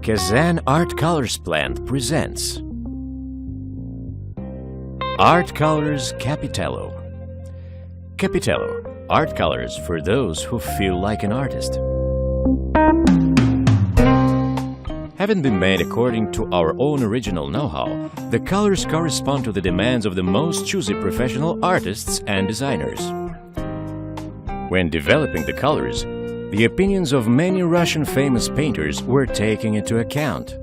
Kazan Art Colors plant presents Art Colors Capitello. Capitello, art colors for those who feel like an artist. Having been made according to our own original know-how, the colors correspond to the demands of the most choosy professional artists and designers. When developing the colors, the opinions of many Russian famous painters were taken into account.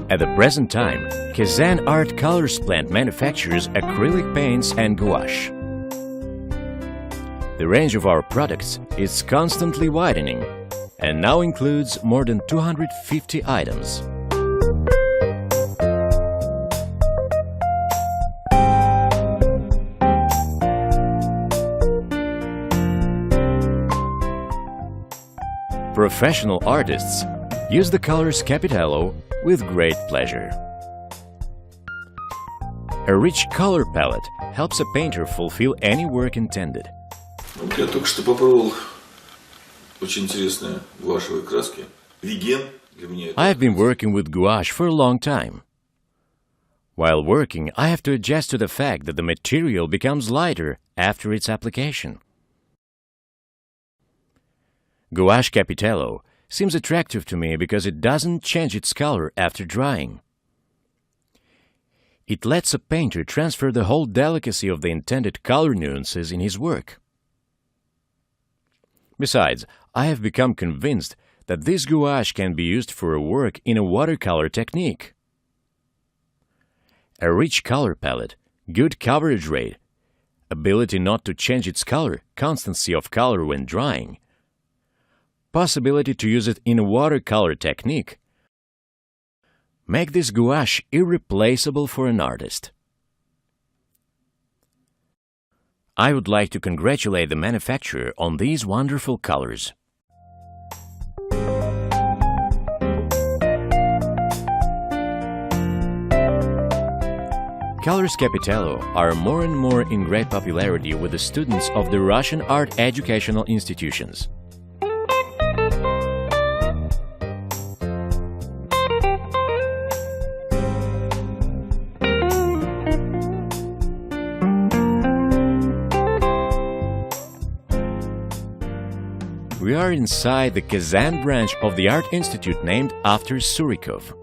At the present time, Kazan Art Colors plant manufactures acrylic paints and gouache. The range of our products is constantly widening and now includes more than 250 items. Professional artists use the colors Capitello with great pleasure. A rich color palette helps a painter fulfill any work intended. Я только что попробовал очень интересные гуашевые краски. Виген для меня это. I have been working with gouache for a long time. While working, I have to adjust to the fact that the material becomes lighter after its application. Gouache Capitello seems attractive to me because it doesn't change its color after drying. It lets a painter transfer the whole delicacy of the intended color nuances in his work. Besides, I have become convinced that this gouache can be used for a work in a watercolor technique. A rich color palette, good coverage rate, ability not to change its color, constancy of color when drying, possibility to use it in a watercolor technique make this gouache irreplaceable for an artist. I would like to congratulate the manufacturer on these wonderful colors. Colors Capitello are more and more in great popularity with the students of the Russian art educational institutions. We are inside the Kazan branch of the Art Institute named after Surikov.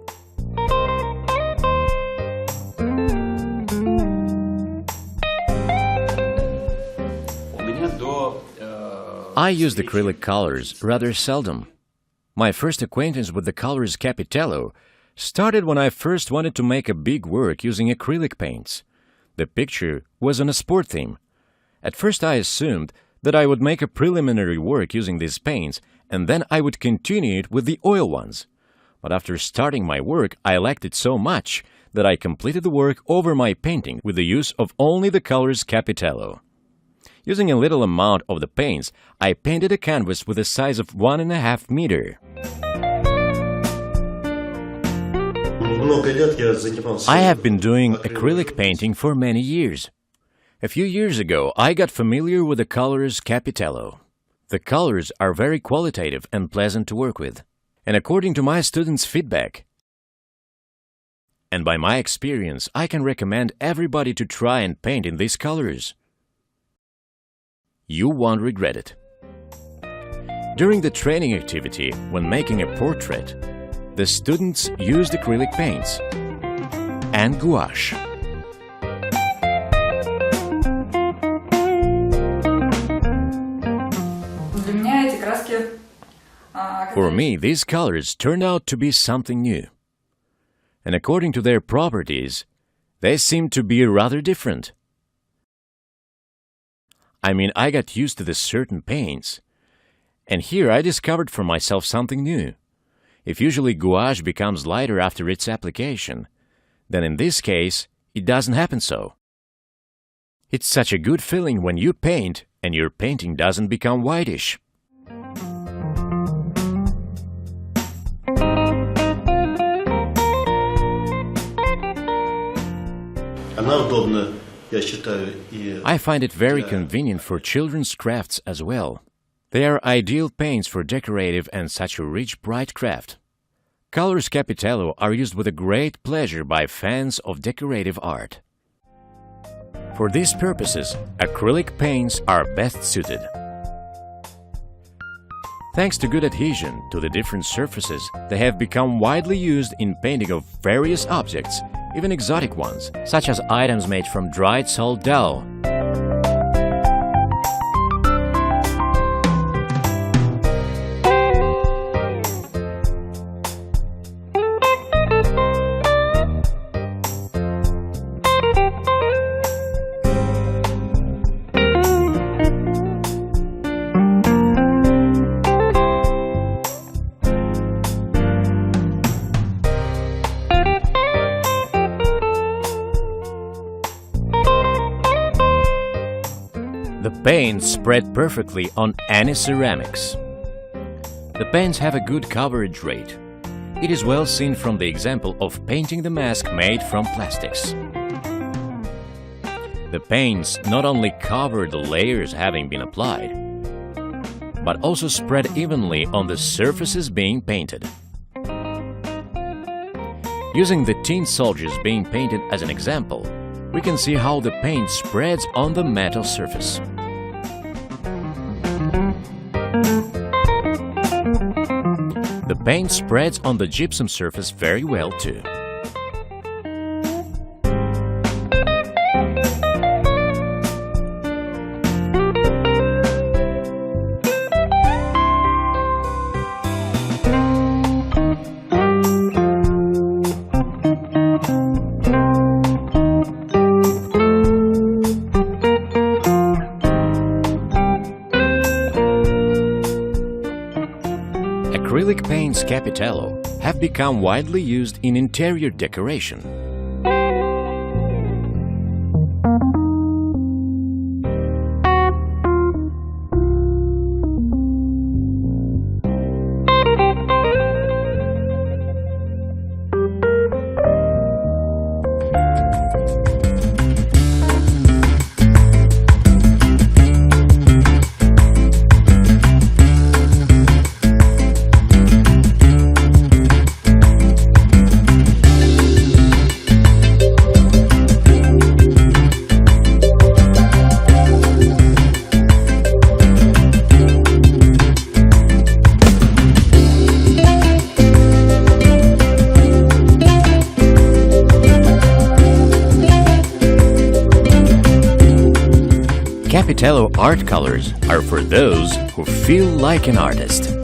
I use acrylic colors rather seldom. My first acquaintance with the colors Capitello started when I first wanted to make a big work using acrylic paints. The picture was on a sport theme. At first I assumed that I would make a preliminary work using these paints and then I would continue it with the oil ones. But after starting my work, I liked it so much that I completed the work over my painting with the use of only the colors Capitello. Using a little amount of the paints, I painted a canvas with a size of 1.5 meters. I have been doing acrylic painting for many years. A few years ago, I got familiar with the colors Capitello. The colors are very qualitative and pleasant to work with. And according to my students' feedback, and by my experience, I can recommend everybody to try and paint in these colors. You won't regret it. During the training activity, when making a portrait, the students used acrylic paints and gouache. For me, these colors turned out to be something new. And according to their properties, they seem to be rather different. I mean, I got used to the certain paints, and here I discovered for myself something new. If usually gouache becomes lighter after its application, then in this case, it doesn't happen so. It's such a good feeling when you paint and your painting doesn't become whitish. Она удобна, я считаю, и I find it very convenient for children's crafts as well. They are ideal paints for decorative and such a rich, bright craft. Colors Capitello are used with a great pleasure by fans of decorative art. For these purposes, acrylic paints are best suited. Thanks to good adhesion to the different surfaces, they have become widely used in painting of various objects, even exotic ones, such as items made from dried salt dough. The paints spread perfectly on any ceramics. The paints have a good coverage rate. It is well seen from the example of painting the mask made from plastics. The paints not only cover the layers having been applied, but also spread evenly on the surfaces being painted. Using the tin soldiers being painted as an example, we can see how the paint spreads on the metal surface. The paint spreads on the gypsum surface very well too. Acrylic paints Capitello have become widely used in interior decoration. Capitello art colors are for those who feel like an artist.